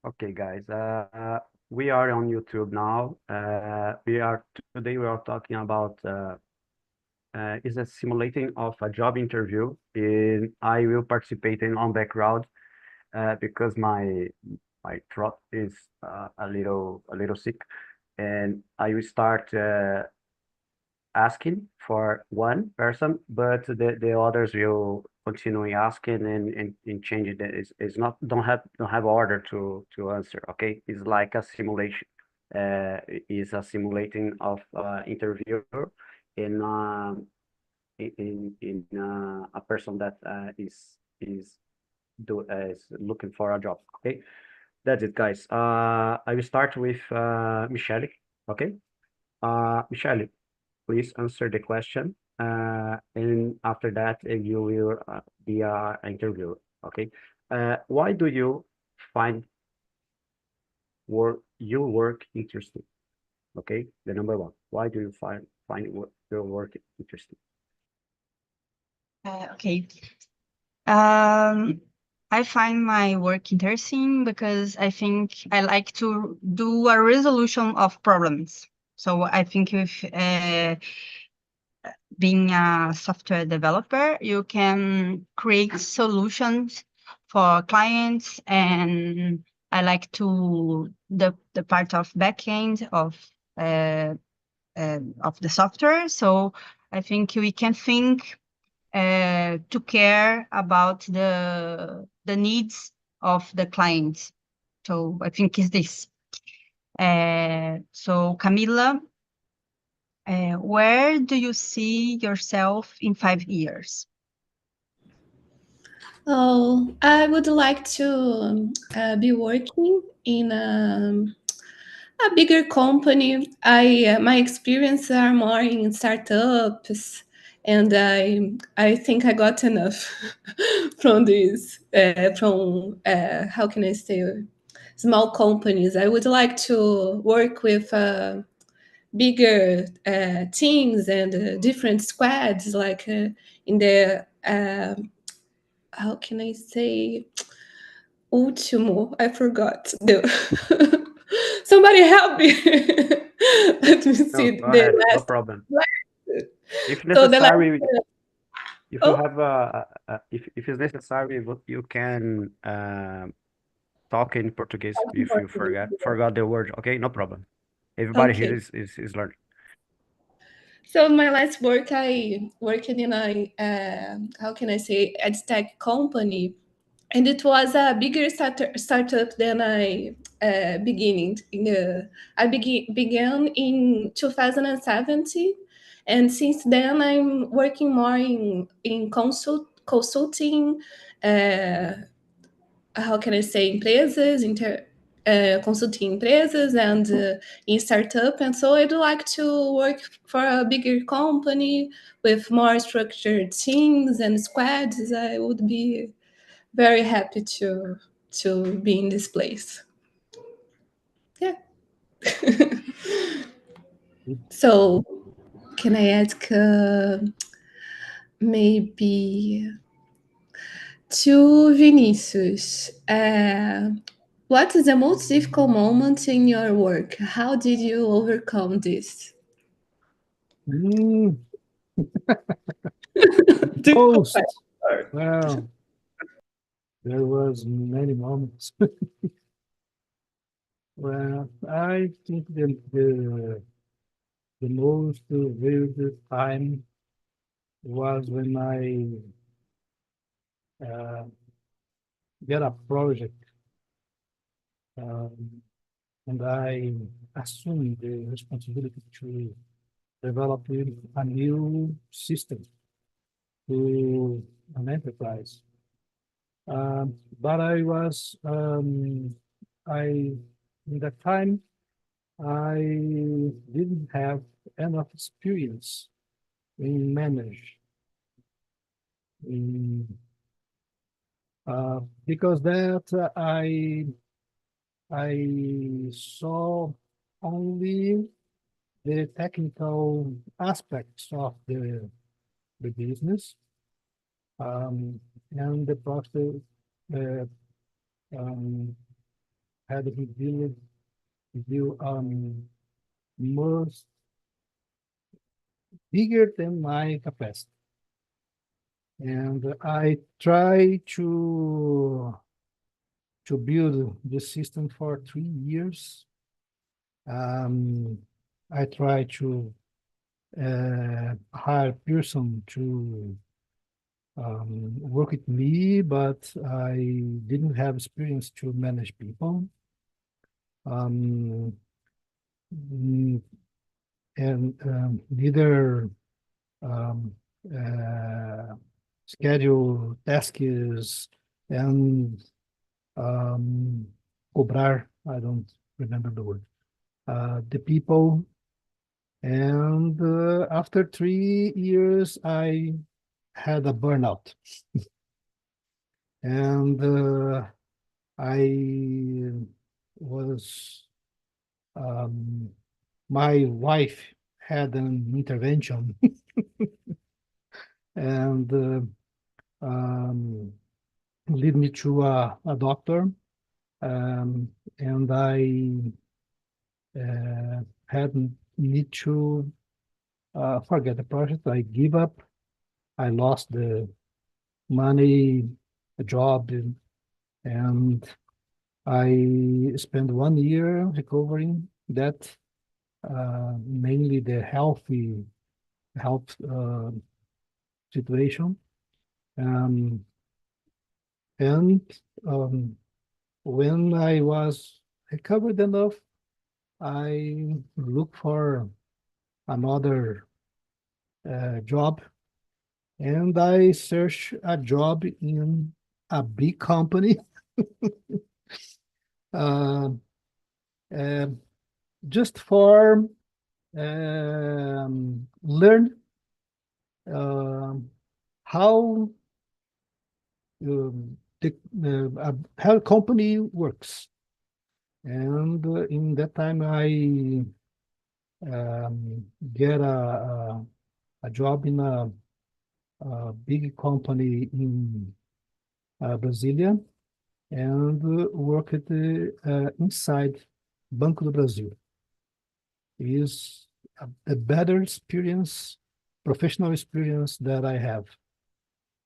Okay, guys. We are on YouTube now. Today we are talking about is a simulating of a job interview. In I will participate in on background because my throat is a little sick, and I will start asking for one person, but the others will continue asking and change it. Is not don't have order to answer. Okay, it's like a simulation. Is a simulating of interviewer in a person that is looking for a job. Okay, that's it, guys. I will start with Michelle. Okay, Michelle, please answer the question. And after that, you will be an interview. Okay. Why do you find your work interesting? Okay. The number one. Why do you find your work interesting? Okay. Um, I find my work interesting because I think I like to do a resolution of problems. So I think with being a software developer, you can create solutions for clients, and I like to the part of backend of the software. So I think we can think to care about the needs of the client. So I think is this. So Camila, where do you see yourself in 5 years? Oh, I would like to be working in a bigger company. My experiences are more in startups, and I think I got enough from this from how can I say small companies. I would like to work with bigger teams and different squads, like in the how can I say último? I forgot. Somebody help me. Let me No, see go the ahead. No last. problem. If So the last. necessary, if you Oh, have if it's necessary, you can talk in Portuguese if you forgot the word. Okay, no problem. Everybody here okay. is learning. So my last work, I worked in a how can I say ed tech company, and it was a bigger startup than I beginning. Began in 2017, and since then I'm working more in consulting. Uh, how can I say empresas, consulting empresas and in startup. And so I'd like to work for a bigger company with more structured teams and squads. I would be very happy to be in this place. Yeah. So can I ask maybe to Vinicius? What is the most difficult moment in your work? How did you overcome this? Mm, Difficult Most. question. Well, there was many moments. Well, I think the most vivid time was when I uh, get a project um, and I assumed the responsibility to develop a new system to an enterprise. But I, in that time, I didn't have enough experience in manage, in, because that I saw only the technical aspects of the business, and the process, uh, um, had revealed most bigger than my capacity. And I try to build the system for 3 years. I try to hire person to work with me, but I didn't have experience to manage people. Um, and neither schedule tasks and cobrar, I don't remember the word, the people. And after 3 years, I had a burnout. And I was, my wife had an intervention and lead me to a doctor. And I had need to forget the project. I give up. I lost the money, a job, and I spent 1 year recovering that, mainly the health situation. And when I was recovered enough, I looked for another job, and I searched a job in a big company. uh, uh, just for learn how how company works. And in that time, I get a job in a big company in Brasilia, and work at inside Banco do Brasil. Is a better experience, professional experience that I have,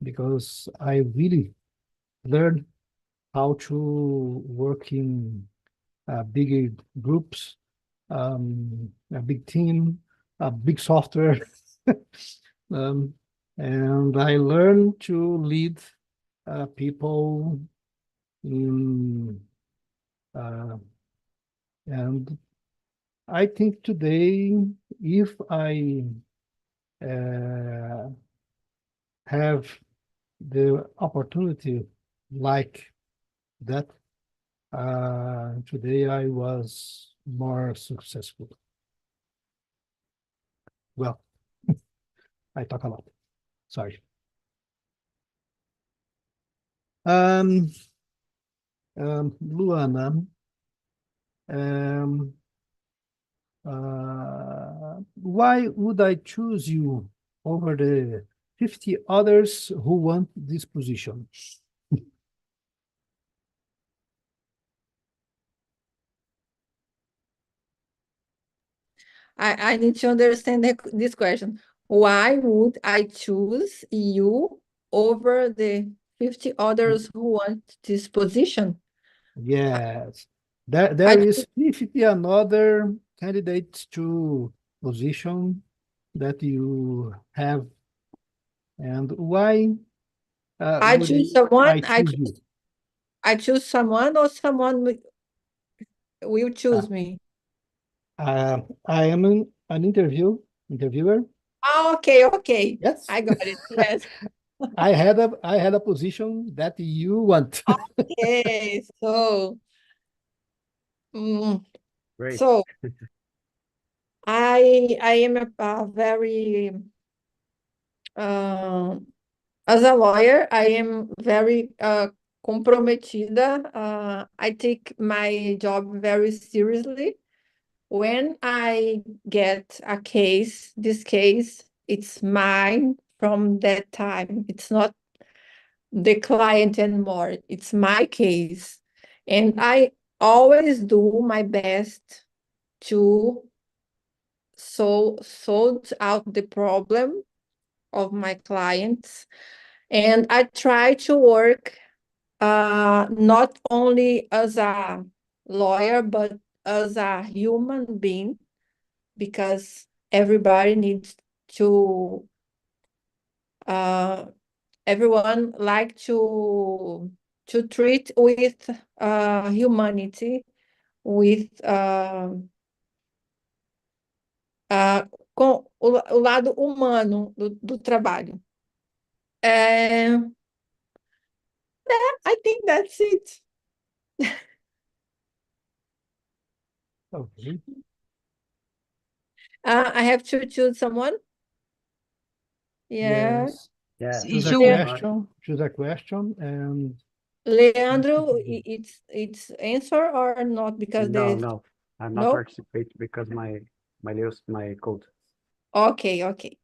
because I really learned how to work in big groups, a big team, a big software. um, and I learned to lead people in, and I think today, if I have the opportunity like that, today I was more successful. Well, I talk a lot. Sorry. Luana, why would I choose you over the 50 others who want this position? I need to understand this question. Why would I choose you over the 50 others who want this position? Yes, there is 50 another candidates to position that you have, and why I would choose someone. I choose you? I choose someone, or someone will choose me. I am an interviewer. Oh, okay. Yes, I got it. Yes. I had a position that you want. Okay. So, Great. so I am a very as a lawyer, I am very comprometida. I take my job very seriously. When I get a case, this case, it's mine from that time. It's not the client anymore. It's my case. And always do my best to sort out the problem of my clients, and I try to work not only as a lawyer but as a human being, because everybody needs to everyone like to treat with humanity, with com o lado humano do trabalho. I think that's it. Okay. I have to choose someone. Yeah. Yes. Yeah. Choose a Ju, question. Choose a question and Leandro, it's answer or not, because No, there's no, I'm not no? participate because my code. Okay.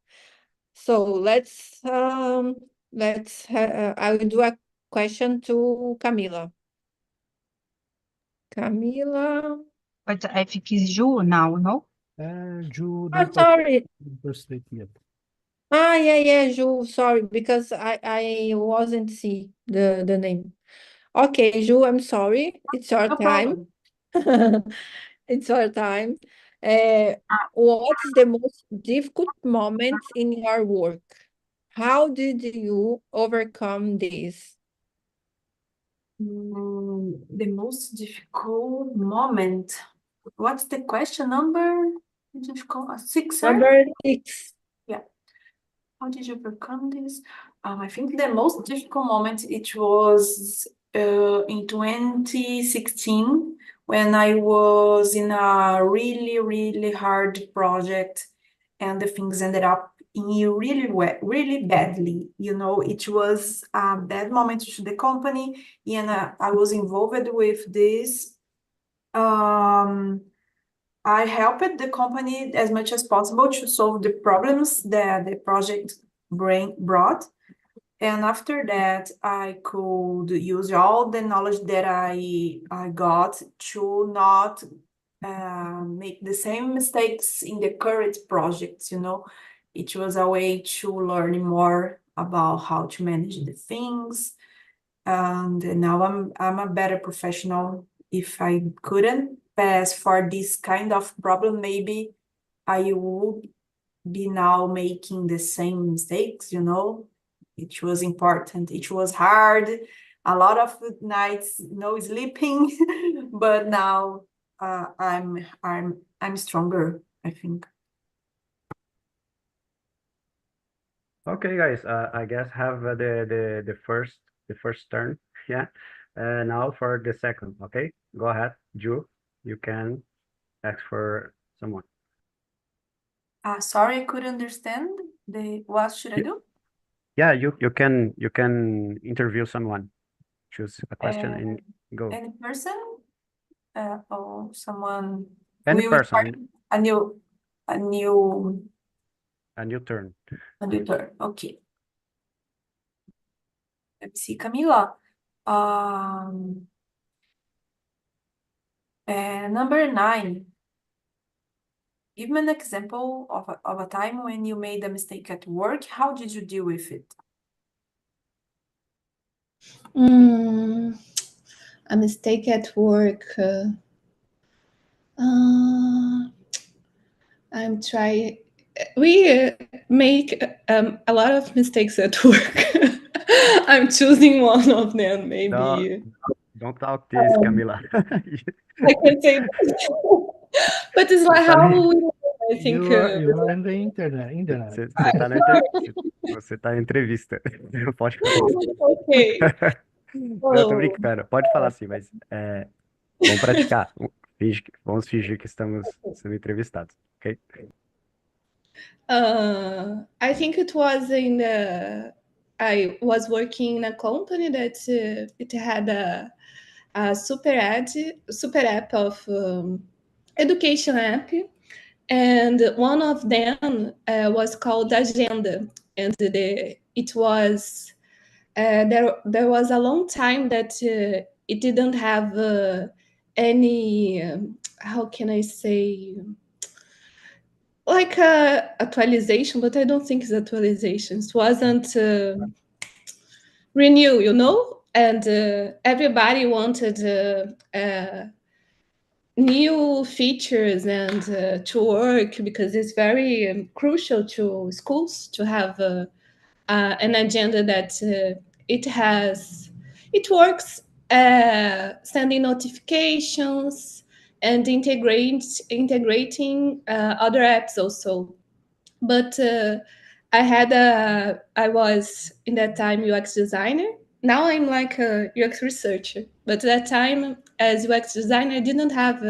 So let's I will do a question to Camila. Camila. but I think it's Ju now, no? Ju Oh, don't sorry. participate yet. Yeah, Ju, sorry, because I wasn't see the name. Okay, Ju, I'm sorry. It's your No time. problem. It's your time. What's the most difficult moment in your work? How did you overcome this? The most difficult moment. What's the question number? Difficult, 6, sir? Number 6. How did you overcome this? I think the most difficult moment it was in 2016 when I was in a really, really hard project and the things ended up in really badly. You know, it was a bad moment to the company, and I was involved with this. I helped the company as much as possible to solve the problems that the project brought. And after that, I could use all the knowledge that I got to not make the same mistakes in the current projects, you know. It was a way to learn more about how to manage the things. And now I'm a better professional. If I couldn't pass for this kind of problem, maybe I would be now making the same mistakes, you know. It was important. It was hard. A lot of nights no sleeping, but now I'm stronger, I think. Okay, guys. I guess have the first turn. Yeah. Now for the second. Okay, go ahead, Ju. You can ask for someone. Sorry, I couldn't understand. What should I Y- do? Yeah, you can interview someone. Choose a question Uh, and go. any person? Or someone Any we will start person, a new a new turn. turn. Okay. Let me see, Camila. Number 9. Give me an example of a time when you made a mistake at work. How did you deal with it? A mistake at work. I'm trying. We make a lot of mistakes at work. I'm choosing one of them, maybe. Don't talk this, Camila. I can say that. But it's like how we I think. You are in the internet. Você tá em entrevista. Não pode falar isso. Okay. Eu tô brincando. Pode falar assim, mas vamos praticar. Vamos fingir que estamos sendo entrevistados, ok? I think it was I was working in a company that it had a super app of education app, and one of them was called Agenda, and it was there was a long time that it didn't have any how can I say, like a actualization, but I don't think it's actualization. It wasn't renew, you know, and everybody wanted new features and to work, because it's very crucial to schools to have an agenda that it works sending notifications and integrating other apps also. But I was in that time UX designer. Now I'm like a UX researcher, but at that time as UX designer I didn't have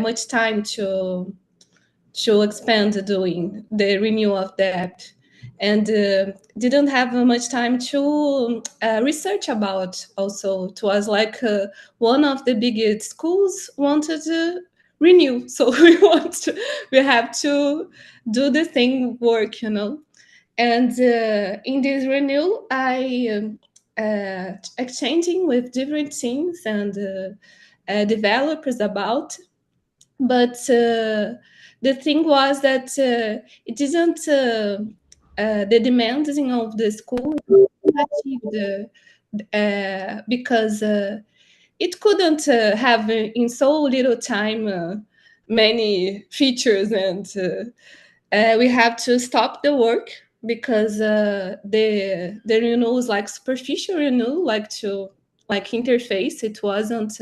much time to expand doing the renewal of the app, and didn't have much time to research about. Also, it was like one of the biggest schools wanted to renew, so we have to do the thing work, you know. And in this renewal, I exchanging with different teams and developers about, but the thing was that it isn't the demands of the school achieved because it couldn't have in so little time many features, and we have to stop the work because the renewal was like superficial renewal, like interface. It wasn't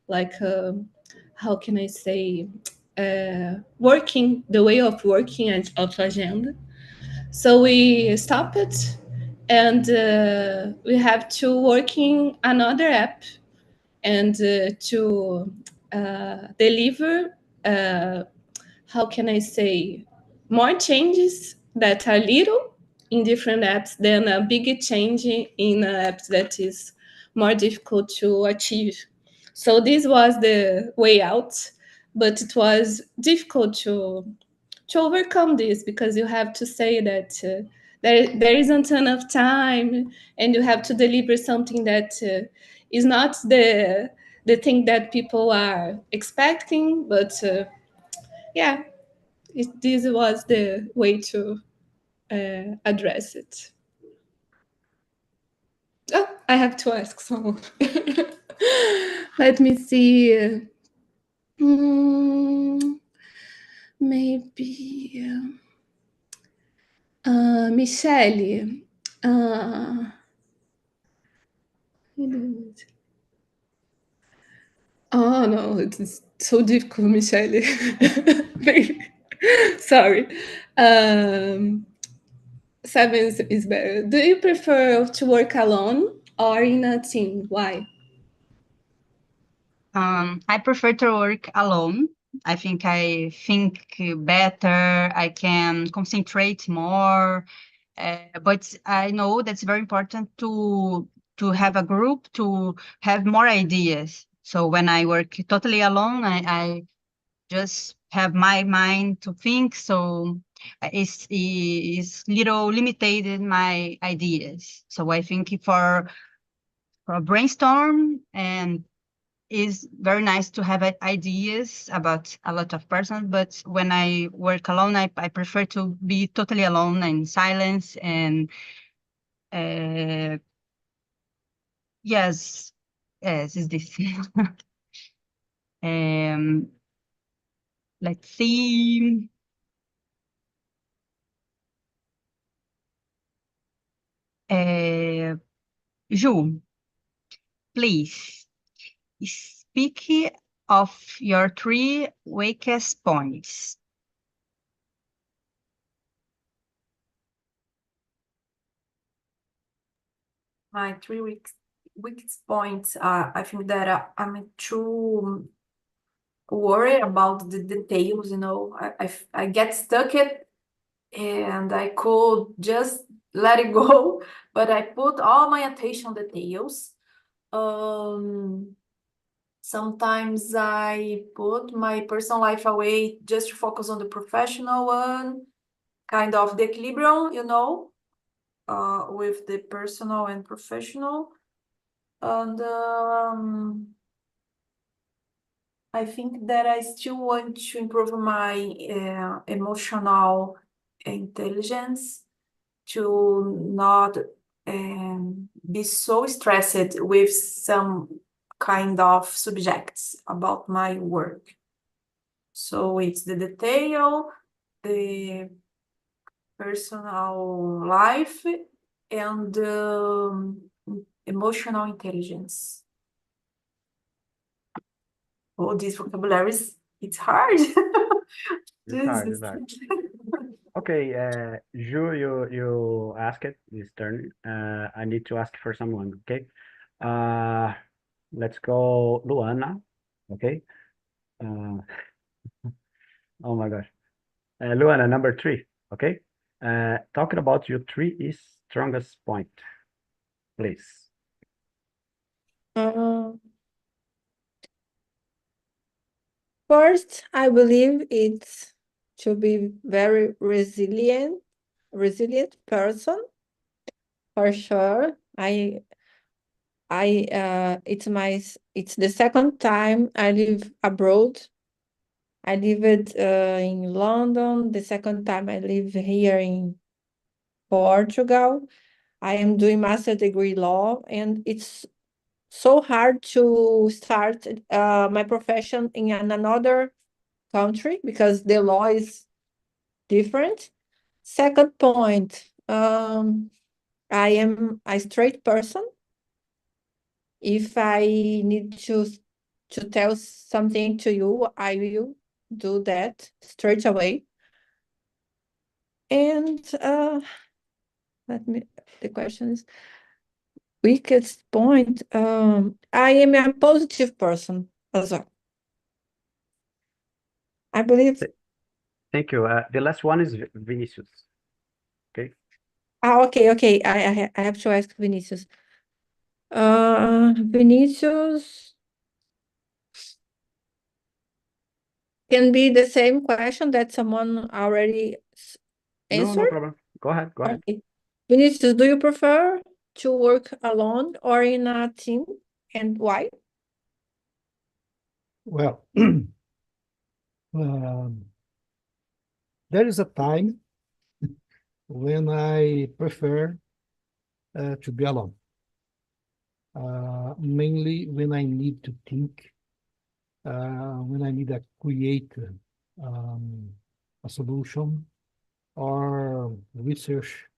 like how can I say, working the way of working and of agenda. So we stop it, and we have to working another app and to deliver how can I say, more changes that are little in different apps than a big change in apps that is more difficult to achieve. So this was the way out, but it was difficult to overcome this, because you have to say that there isn't enough time, and you have to deliver something that is not the thing that people are expecting. But yeah, this was the way to address it. Oh, I have to ask someone. Let me see. Maybe Michelle. Oh no, it's so difficult, Michelle. Sorry. Seven is better. Do you prefer to work alone or in a team? Why? I prefer to work alone. I think better, I can concentrate more, but I know that's very important to have a group, to have more ideas. So when I work totally alone, I just have my mind to think, so it's little limited my ideas. So I think for a brainstorm, and is very nice to have ideas about a lot of persons, but when I work alone, I prefer to be totally alone and silence, and yes, is this. um, let's see. Ju, please speak of your 3 weakest points. My 3 weakest points are, I think that I'm too worried about the details, you know. I get stuck it, and I could just let it go, but I put all my attention on details. Sometimes I put my personal life away just to focus on the professional one, kind of the equilibrium, you know, with the personal and professional. And I think that I still want to improve my emotional intelligence to not be so stressed with some kind of subjects about my work. So it's the detail, the personal life, and emotional intelligence. All these vocabularies, it's hard. It's hard, it's Jesus. hard. Okay, Ju, you ask it this turn. I need to ask for someone, okay? Let's go Luana, okay? Uh, oh my gosh. Luana, number 3, okay? Talking about your 3 is strongest point, please. First, I believe it's to be very resilient person for sure. It's the second time I live abroad. I lived in London. The second time I live here in Portugal. I am doing master degree law, and it's so hard to start my profession in another country because the law is different. Second point, I am a straight person. If I need to tell something to you, I will do that straight away. And the question is, weakest point. I am a positive person as well. I believe. Thank you. The last one is Vinicius. Okay. Okay. I have to ask Vinicius. Vinicius can be the same question that someone already answered. No problem. Go ahead. Okay. Vinicius, do you prefer to work alone or in a team, and why? Well, there is a time when I prefer to be alone. Mainly when I need to think, when I need to create a solution or research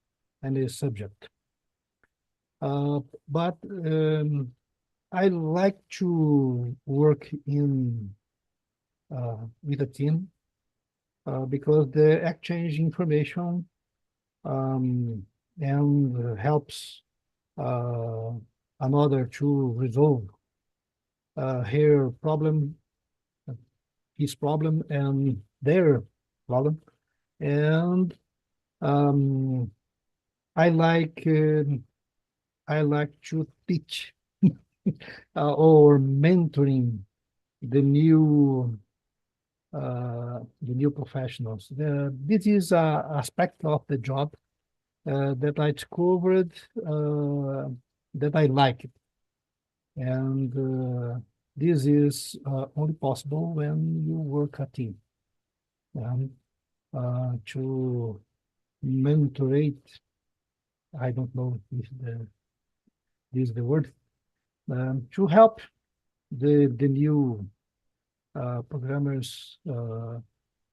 any subject. But I like to work with a team because they exchange information and helps another to resolve his problem and their problem. And I like to teach or mentoring the new professionals. This is an aspect of the job that I discovered that I like it. And this is only possible when you work a team. To mentorate, I don't know if this is the word, to help the new programmers to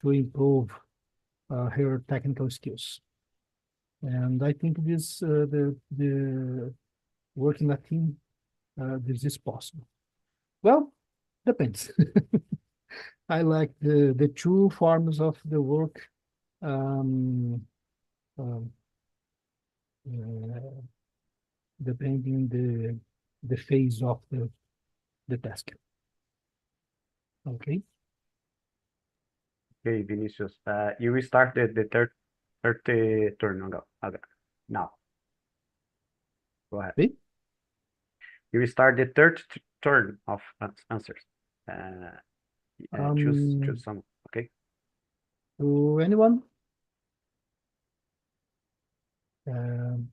improve her technical skills. And I think the working a team, this is possible. Well, depends. I like the two forms of the work, depending the phase of the task. Okay. Okay, Vinicius. You will start the third turn. Okay. Now. Go ahead. Okay. You will start the third turn of answers. Choose some. Okay. To anyone?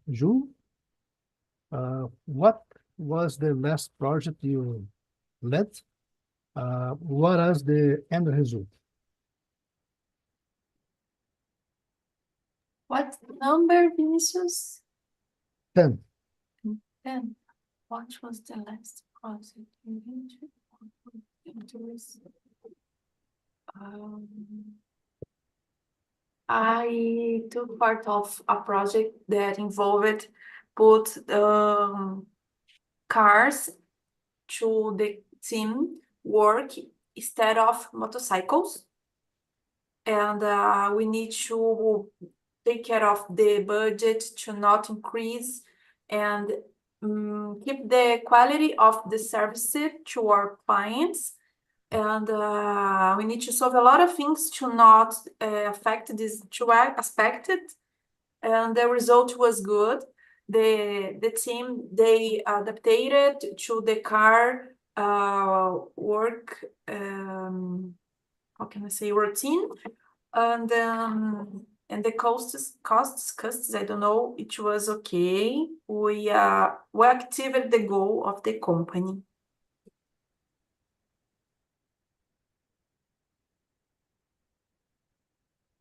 Ju, what was the last project you led? What was the end result? What number, Vinicius? 10. 10. What was the last project you did? I took part of a project that involved put cars to the team work instead of motorcycles. And we need to take care of the budget to not increase and keep the quality of the service to our clients. And we need to solve a lot of things to not affect this two aspects. And the result was good. The team, they adapted to the car work, how can I say, routine. And the costs, I don't know, it was okay. We activated the goal of the company.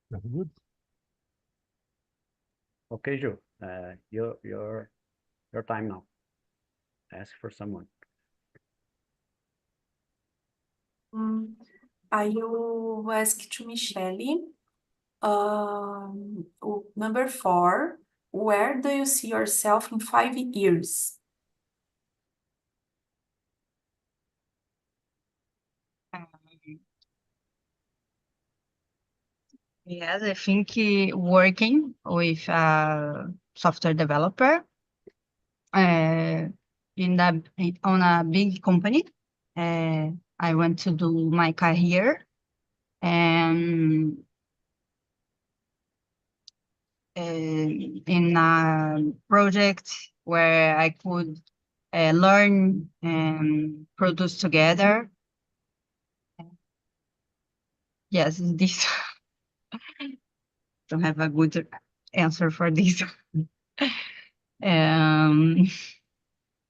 Very good. Okay, Ju, your time now. Ask for someone. I will ask to Michelle. Number 4, where do you see yourself in 5 years? Yes, I think working with a software developer on a big company. I want to do my career and in a project where I could learn and produce together. Yes, this don't have a good answer for this.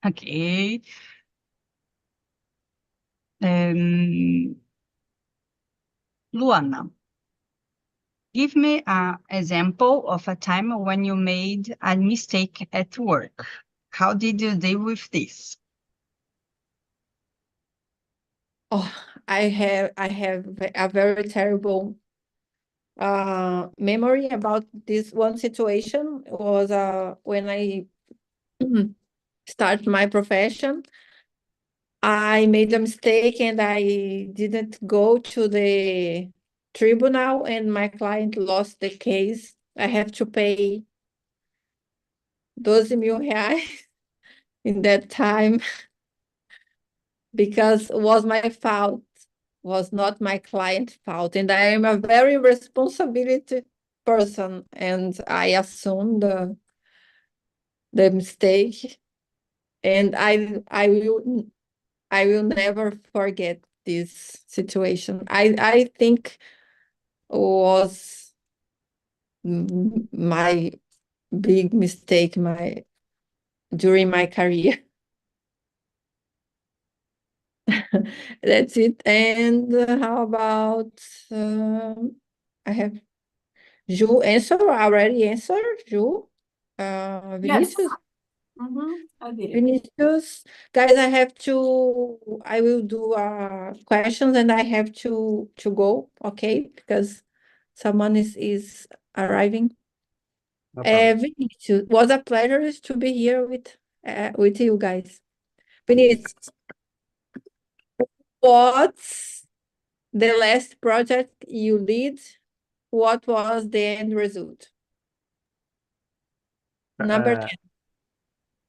Okay. Luana, give me an example of a time when you made a mistake at work. How did you deal with this? Oh, I have a very terrible memory about this one situation. It was when I started my profession. I made a mistake and I didn't go to the tribunal, and my client lost the case. I have to pay 12 mil reais in that time because it was my fault, was not my client's fault. And I am a very responsibility person, and I assumed the mistake. And I will never forget this situation. I think was my big mistake during my career. That's it. And how about I have Ju already answered, Ju? Vinicius? I did it. Vinicius, guys, I will do questions and I have to go, okay? Because someone is arriving. No problem. Vinicius, was a pleasure to be here with you guys. Vinicius, what's the last project you did? What was the end result? Number 10.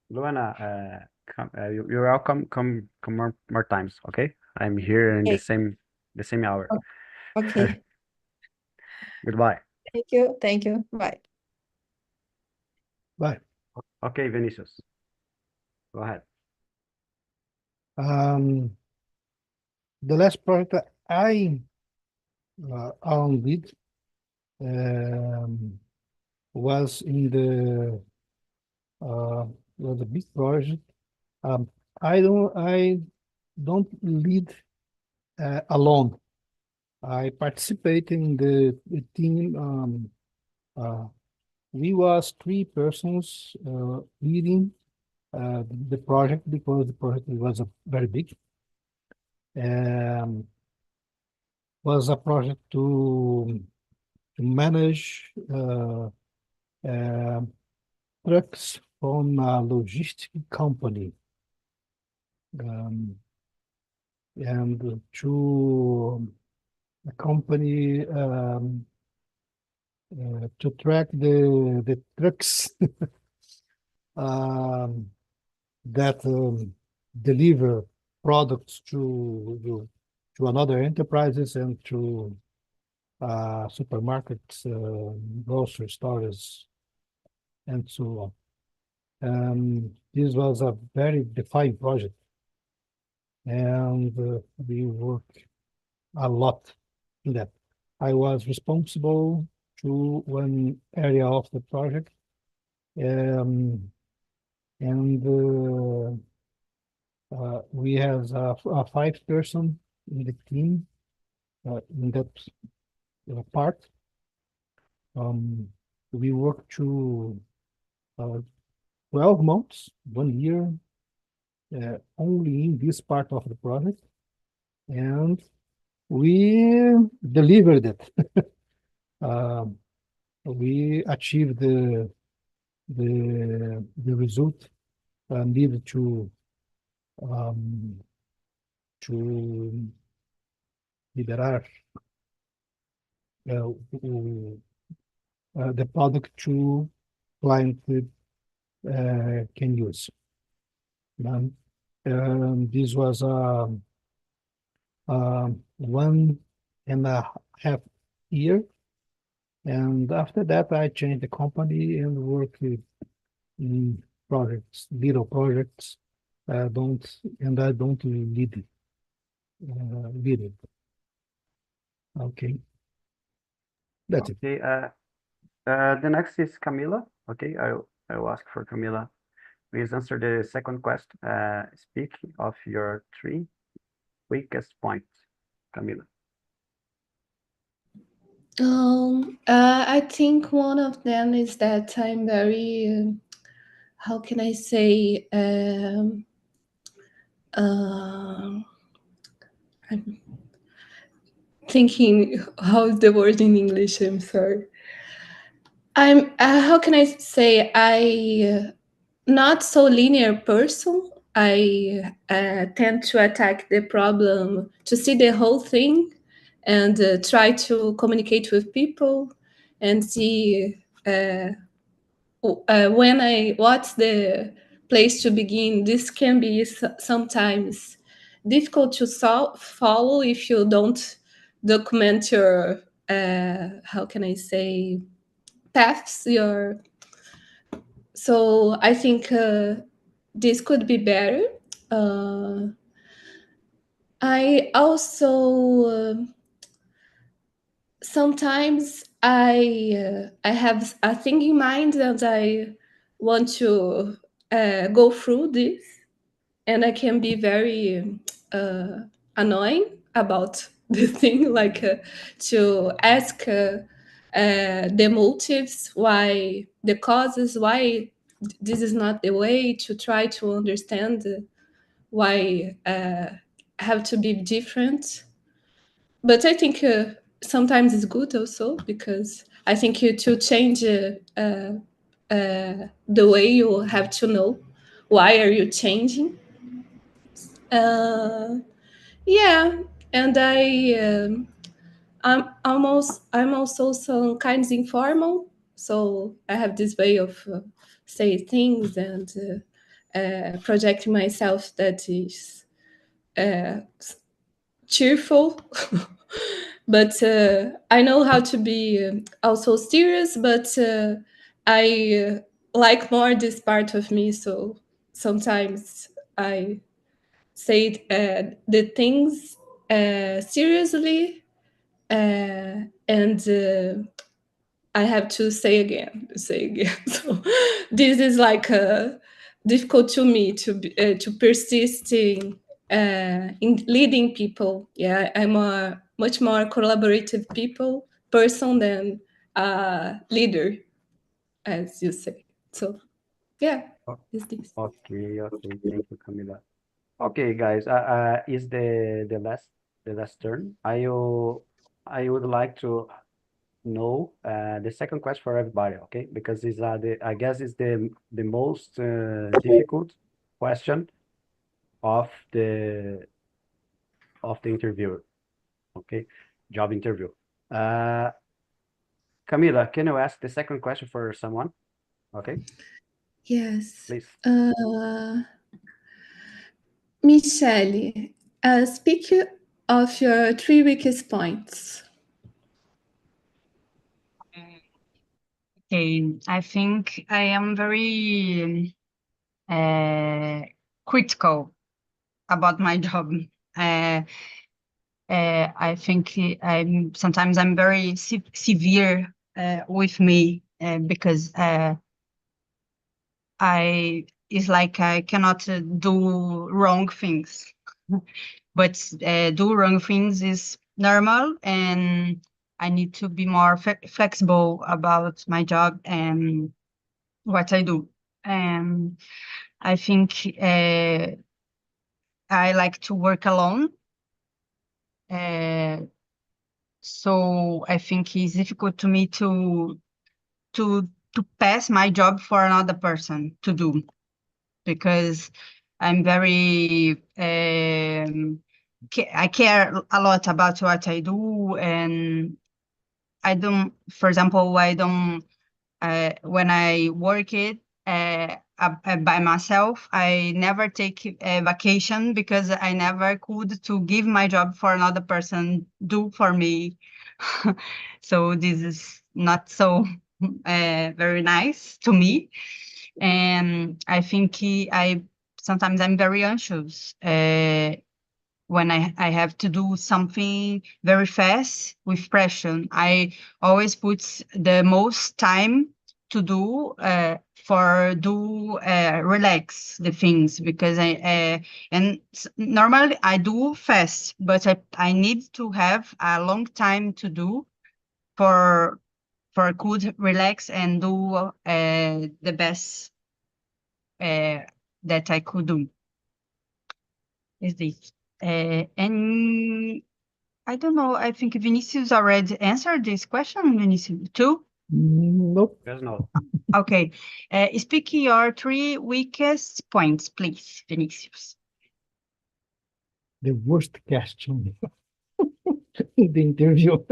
Luana, you're welcome. Come more times, okay? I'm here in Okay. the same hour. Okay. Goodbye. Thank you. Bye. Bye. Okay, Vinicius. Go ahead. The last project that I did was in was a big project. I don't lead alone. I participate in the team. We was 3 persons leading the project because the project was very big. Was a project to manage trucks from a logistic company, and to a company to track the trucks that deliver products to another enterprises and to supermarkets, grocery stores, and so on. This was a very defined project, and we worked a lot in that. I was responsible to one area of the project, and we have a 5 person in the team in that part. We worked to 12 months, 1 year, only in this part of the project, and we delivered it. We achieved the result needed to liberar the product to client can use. This was 1.5 year, and after that I changed the company and worked in projects, little projects. I don't lead it. Okay, that's it. Okay, the next is Camila. Okay, I'll ask for Camila. Please answer the second question. Speak of your 3 weakest points, Camila. I think one of them is that I'm very, how can I say, I'm thinking how's the word in English, I'm sorry. I'm, how can I say, I not so linear person. I tend to attack the problem, to see the whole thing, and try to communicate with people and see what's the place to begin. This can be sometimes difficult to follow if you don't document your how can I say, paths, your. So I think this could be better. I also sometimes I have a thing in mind and I want to go through this, and I can be very annoying about the thing, like to ask the motives, why the causes, why this is not the way, to try to understand why have to be different. But I think sometimes it's good also, because I think you to change the way you have to know why are you changing. Yeah, and I'm also some kinds informal, so I have this way of say things and projecting myself that is cheerful. But I know how to be also serious, but I like more this part of me, so sometimes I say the things seriously, and I have to say again. So this is like difficult to me to persist in leading people. Yeah, I'm a much more collaborative person than a leader, as you say. So yeah, is this. Okay, thank you, Camila. Okay, guys, is the last turn. I would like to know the second question for everybody, okay? Because these are I guess it's the most difficult question of the interview, okay? Job interview. Camila, can you ask the second question for someone? Okay, Yes. please. Michelle, speak of your 3 weakest points. Okay, I think I am very critical about my job. I think sometimes I'm very severe with me because it's like I cannot do wrong things, but do wrong things is normal, and I need to be more flexible about my job and what I do. And I think I like to work alone. So I think it's difficult to me to pass my job for another person to do, because I'm very I care a lot about what I do, and I don't, for example, I don't when I work it by myself, I never take a vacation because I never could to give my job for another person do for me. So this is not so very nice to me, and I think I sometimes I'm very anxious when I have to do something very fast with pressure. I always put the most time to do relax the things, because normally I do fast, but I need to have a long time to do for could relax and do the best that I could do. Is this and I don't know. I think Vinicius already answered this question. Vinicius, too? Nope. Yes, no. Okay. Speak your 3 weakest points, please, Vinicius. The worst question in the interview.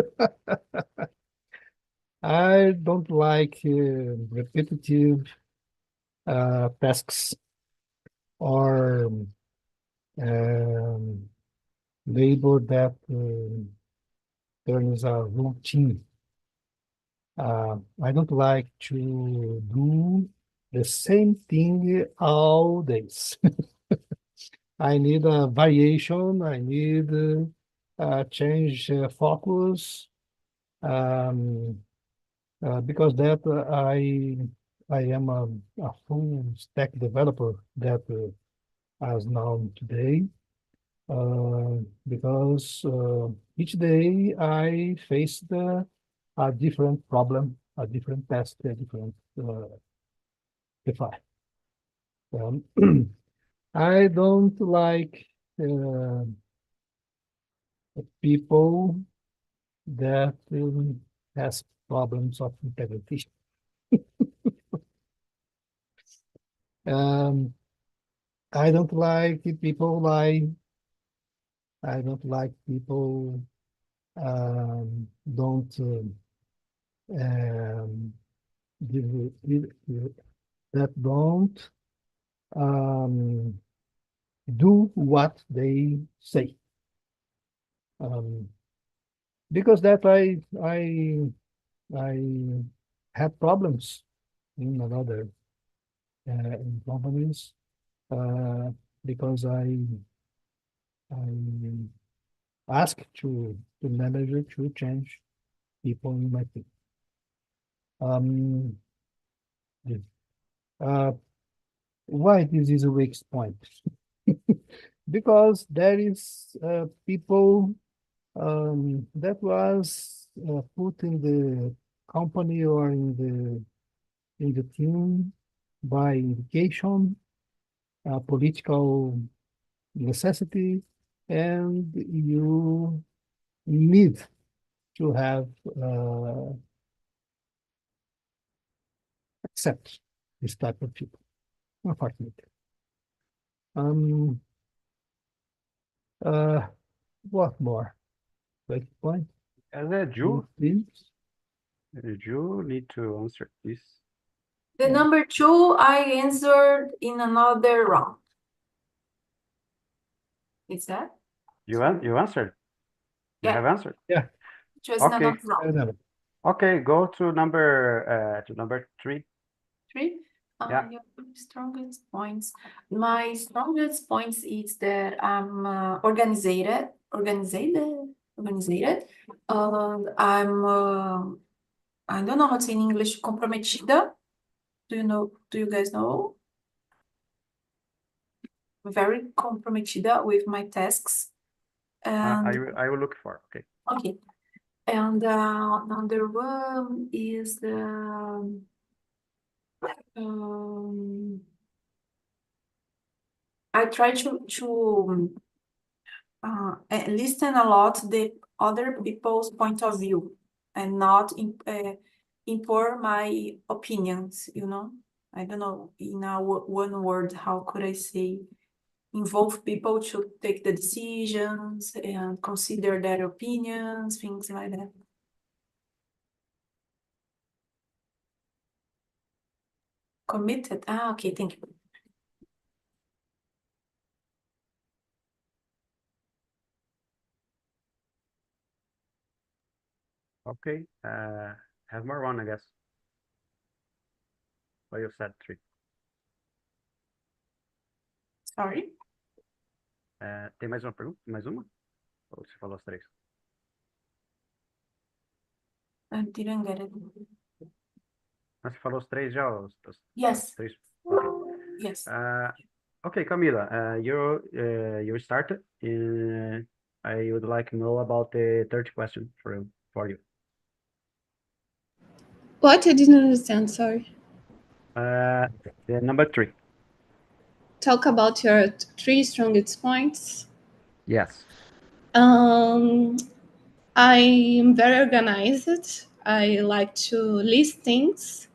I don't like repetitive tasks or labor that turns a routine. I don't like to do the same thing all days. I need a variation. I need change focus. Because that I am a full stack developer that as now today. Because each day I face a different problem, a different task, a different define. I don't like people that has problems of integrity. I don't like people lie. I don't like people don't that don't do what they say. Because that I have problems in another in companies because I ask to the manager to change people in my team. Yeah. why this is a weak point? Because there is people that was put in the company or in the team by indication, political necessity, and you need to have accept this type of people, unfortunately. What more? Break point. Ju, Please. you need to answer this. The number 2, I answered in another round. Is that? You answered. You Yeah. have answered. Yeah. Just Okay. in another round. Okay, go to number 3. 3? Yeah. Your strongest points. My strongest points is that I'm organized. I'm I don't know how to say in English, comprometida. Do you guys know? Very comprometida with my tasks. And I will look for. Okay. okay. And another one is I try to listen a lot the other people's point of view and not import my opinions, you know? I don't know, in one word, how could I say? Involve people to take the decisions and consider their opinions, things like that. Committed? Okay, thank you. Okay. Have more one, I guess. Well, you said 3. Sorry? Tem mais uma pergunta? Mais uma? Ou você falou as 3? I didn't get it. Mas você falou os 3 já? Yes. 3? Okay. Yes. Okay, Camila, you started. I would like to know about the third question for you. What? I didn't understand, sorry. The number 3. Talk about your 3 strongest points. Yes. I'm very organized. I like to list things.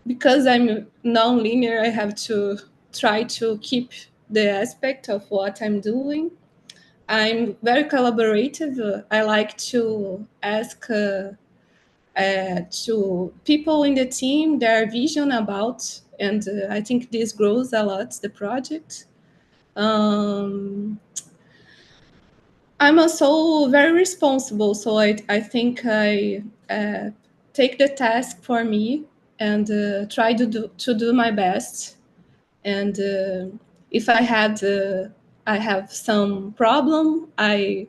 Because I'm non-linear, I have to try to keep the aspect of what I'm doing. I'm very collaborative. I like to ask to people in the team their vision about, and I think this grows a lot, the project. I'm also very responsible, so I think I take the task for me and try to do my best. And if I have some problem, I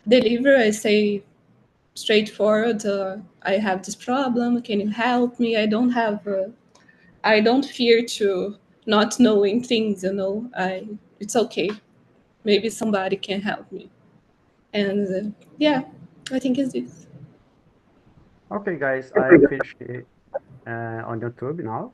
deliver. I say straightforward, I have this problem. Can you help me? I don't fear to not knowing things. It's okay. Maybe somebody can help me. And yeah, I think it's this. Okay, guys, I finished on YouTube now.